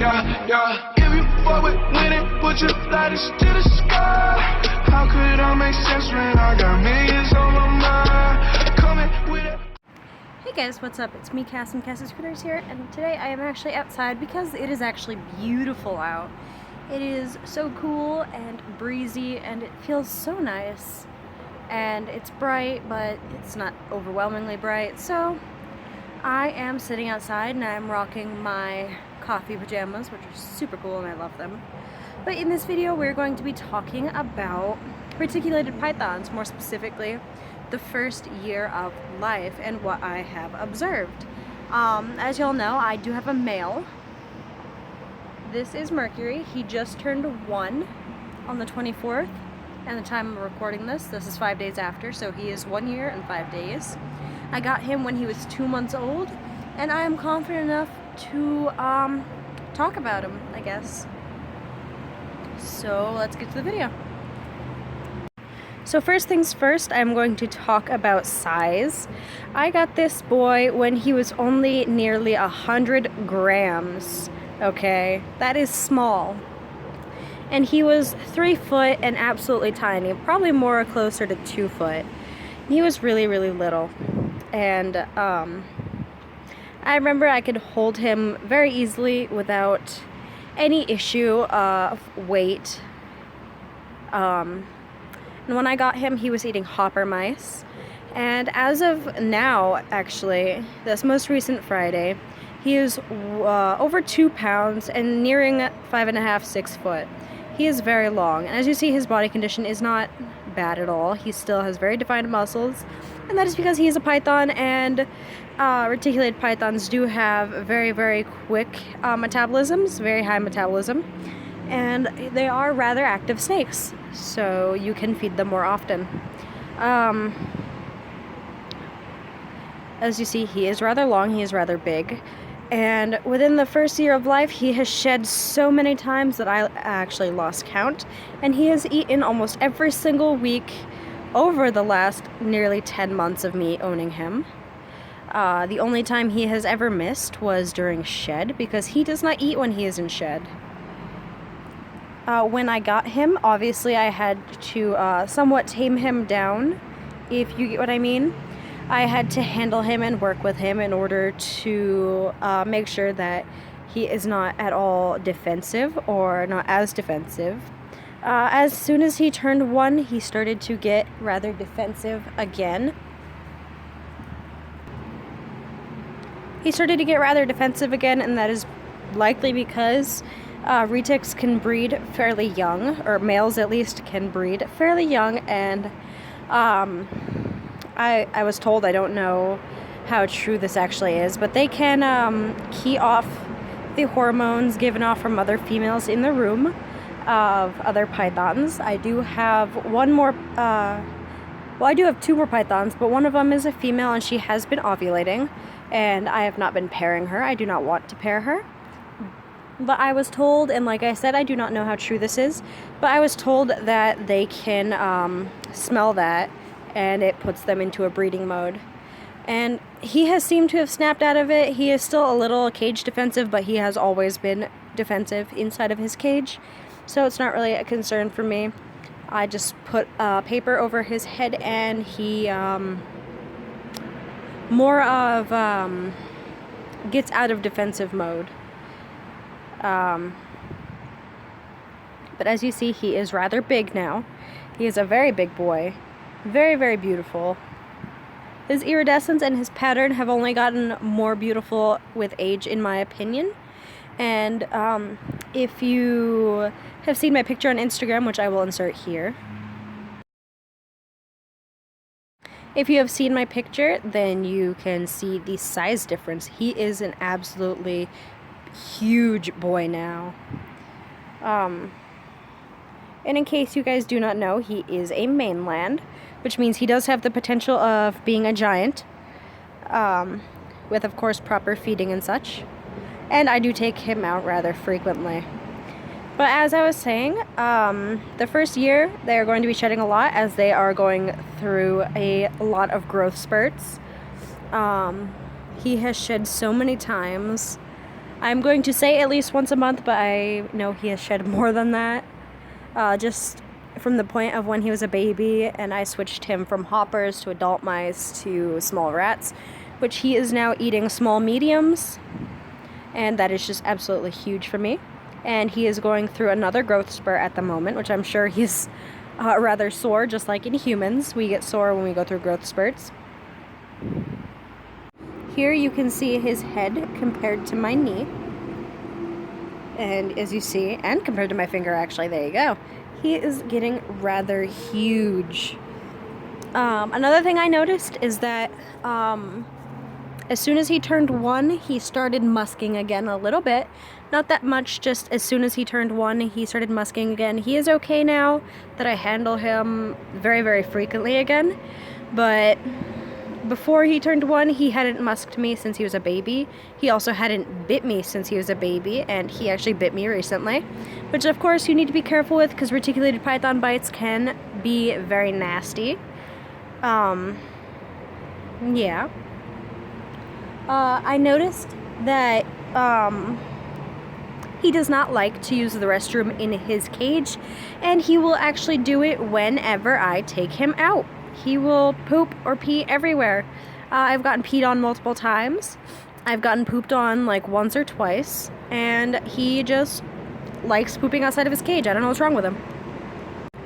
yeah. If you fuck with winning, put your lighters to the sky. How could I make sense when I got millions on my mind? Coming with it. Hey guys, what's up? It's me, Cass, and Cass's Critters here, and today I am actually outside because it is actually beautiful out. It is so cool and breezy, and it feels so nice. And it's bright, but it's not overwhelmingly bright, so I am sitting outside and I'm rocking my coffee pajamas, which are super cool and I love them. But in this video, we're going to be talking about reticulated pythons, more specifically the first year of life and what I have observed. As y'all know, I do have a male. This is Mercury. He just turned 1 on the 24th, and the time I'm recording this is 5 days after, so he is 1 year and 5 days. I got him when he was 2 months old, and I am confident enough to talk about him, I guess. So let's get to the video. So first things first, I'm going to talk about size. I got this boy when he was only nearly 100 grams, okay? That is small. And he was 3 foot and absolutely tiny, probably more closer to 2 foot. He was really, really little. And I remember I could hold him very easily without any issue of weight. And when I got him, he was eating hopper mice. And as of now, actually, this most recent Friday, he is over 2 pounds and nearing 5.5, 6 foot. He is very long, and as you see, his body condition is not bad at all. He still has very defined muscles, and that is because he is a python, and reticulated pythons do have very, very quick metabolisms, very high metabolism, and they are rather active snakes, so you can feed them more often. As you see, he is rather long, he is rather big. And within the first year of life, he has shed so many times that I actually lost count. And he has eaten almost every single week over the last nearly 10 months of me owning him. The only time he has ever missed was during shed, because he does not eat when he is in shed. When I got him, obviously I had to somewhat tame him down, if you get what I mean. I had to handle him and work with him in order to make sure that he is not at all defensive, or not as defensive. As soon as he turned 1, he started to get rather defensive again. And that is likely because retics can breed fairly young, or males at least can breed fairly young, and I was told, I don't know how true this actually is, but they can key off the hormones given off from other females in the room of other pythons. I do have one more, I do have 2 more pythons, but one of them is a female and she has been ovulating, and I have not been pairing her. I do not want to pair her. But I was told, and like I said, I do not know how true this is, but I was told that they can smell that, and it puts them into a breeding mode. And he has seemed to have snapped out of it. He is still a little cage defensive, but he has always been defensive inside of his cage, so it's not really a concern for me. I just put paper over his head, and he more of gets out of defensive mode. But as you see, he is rather big now. He is a very big boy. Very, very beautiful. His iridescence and his pattern have only gotten more beautiful with age, in my opinion. And if you have seen my picture on Instagram, which I will insert here, if you have seen my picture, then you can see the size difference. He is an absolutely huge boy now. And in case you guys do not know, he is a mainland, which means he does have the potential of being a giant, with, of course, proper feeding and such. And I do take him out rather frequently. But as I was saying, the first year, they are going to be shedding a lot, as they are going through a lot of growth spurts. He has shed so many times. I'm going to say at least once a month, but I know he has shed more than that. Just from the point of when he was a baby and I switched him from hoppers to adult mice to small rats, which he is now eating small mediums, and that is just absolutely huge for me. And he is going through another growth spurt at the moment, which I'm sure he's rather sore, just like in humans. We get sore when we go through growth spurts. Here you can see his head compared to my knee. And as you see, and compared to my finger actually, there you go. He is getting rather huge. Another thing I noticed is that as soon as he turned 1, he started musking again a little bit. Not that much, just as soon as he turned 1, he started musking again. He is okay now that I handle him very, very frequently again. But before he turned 1, he hadn't musked me since he was a baby. He also hadn't bit me since he was a baby, and he actually bit me recently. Which, of course, you need to be careful with, because reticulated python bites can be very nasty. Yeah. I noticed that he does not like to use the restroom in his cage, and he will actually do it whenever I take him out. He will poop or pee everywhere. I've gotten peed on multiple times. I've gotten pooped on like once or twice, and he just likes pooping outside of his cage. I don't know what's wrong with him.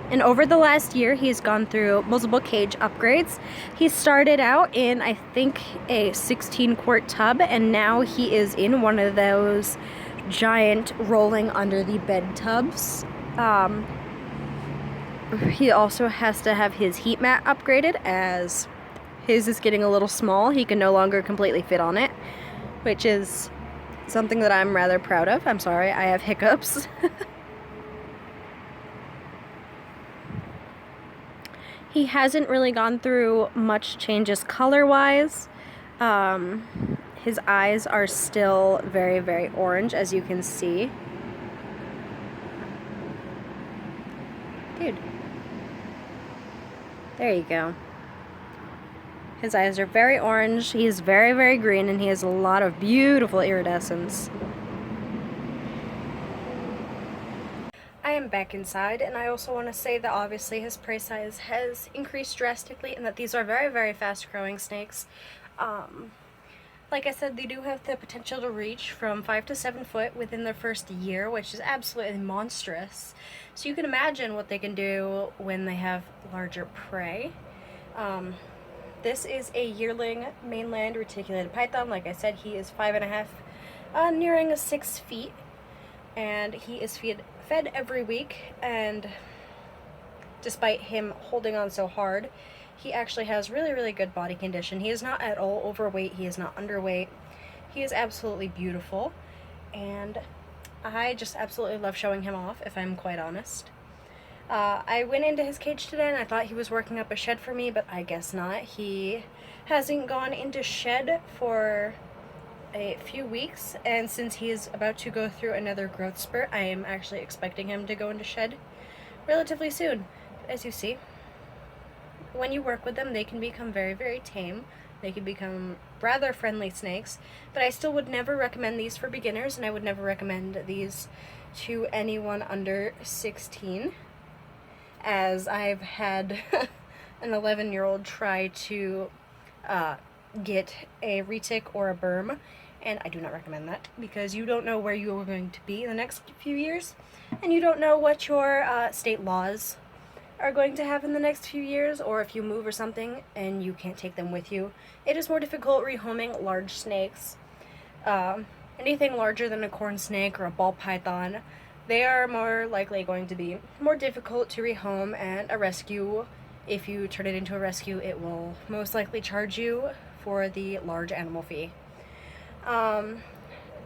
And over the last year, he's gone through multiple cage upgrades. He started out in, I think, a 16-quart tub, and now he is in one of those giant rolling under the bed tubs. He also has to have his heat mat upgraded, as his is getting a little small. He can no longer completely fit on it, which is something that I'm rather proud of. I'm sorry, I have hiccups. He hasn't really gone through much changes color-wise. His eyes are still very, very orange, as you can see. Dude. There you go. His eyes are very orange, he is very, very green, and he has a lot of beautiful iridescence. I am back inside, and I also want to say that obviously his prey size has increased drastically, and that these are very, very fast-growing snakes. Like I said, they do have the potential to reach from 5 to 7 foot within their first year, which is absolutely monstrous. So you can imagine what they can do when they have larger prey. This is a yearling mainland reticulated python. Like I said, he is 5.5, nearing 6 feet, and he is fed every week, and despite him holding on so hard, he actually has really, really good body condition. He is not at all overweight, he is not underweight. He is absolutely beautiful, and I just absolutely love showing him off, if I'm quite honest. I went into his cage today and I thought he was working up a shed for me, but I guess not. He hasn't gone into shed for a few weeks, and since he is about to go through another growth spurt, I am actually expecting him to go into shed relatively soon. As you see, when you work with them, they can become very, very tame. They can become rather friendly snakes, but I still would never recommend these for beginners, and I would never recommend these to anyone under 16, as I've had an 11-year-old try to get a retic or a berm, and I do not recommend that, because you don't know where you are going to be in the next few years, and you don't know what your state laws are going to have in the next few years, or if you move or something and you can't take them with you. It is more difficult rehoming large snakes. Anything larger than a corn snake or a ball python, they are more likely going to be more difficult to rehome, and a rescue, if you turn it into a rescue, it will most likely charge you for the large animal fee.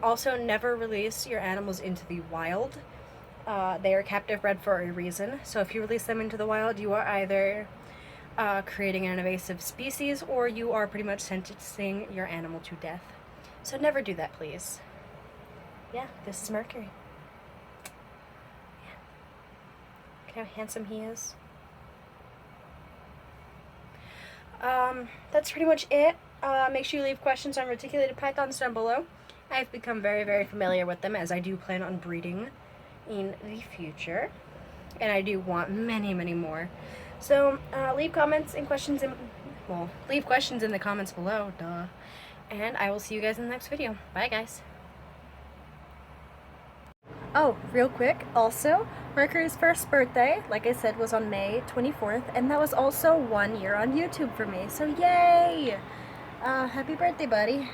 Also, never release your animals into the wild. They are captive bred for a reason, so if you release them into the wild, you are either creating an invasive species, or you are pretty much sentencing your animal to death. So never do that, please. Yeah, this is Mercury. Yeah. Look how handsome he is. That's pretty much it. Make sure you leave questions on reticulated pythons down below, I've become very, very familiar with them, as I do plan on breeding in the future. And I do want many, many more. So, leave comments and questions in, well, leave questions in the comments below, duh. And I will see you guys in the next video. Bye, guys. Oh, real quick, also, Mercury's first birthday, like I said, was on May 24th, and that was also 1 year on YouTube for me, so yay! Happy birthday, buddy.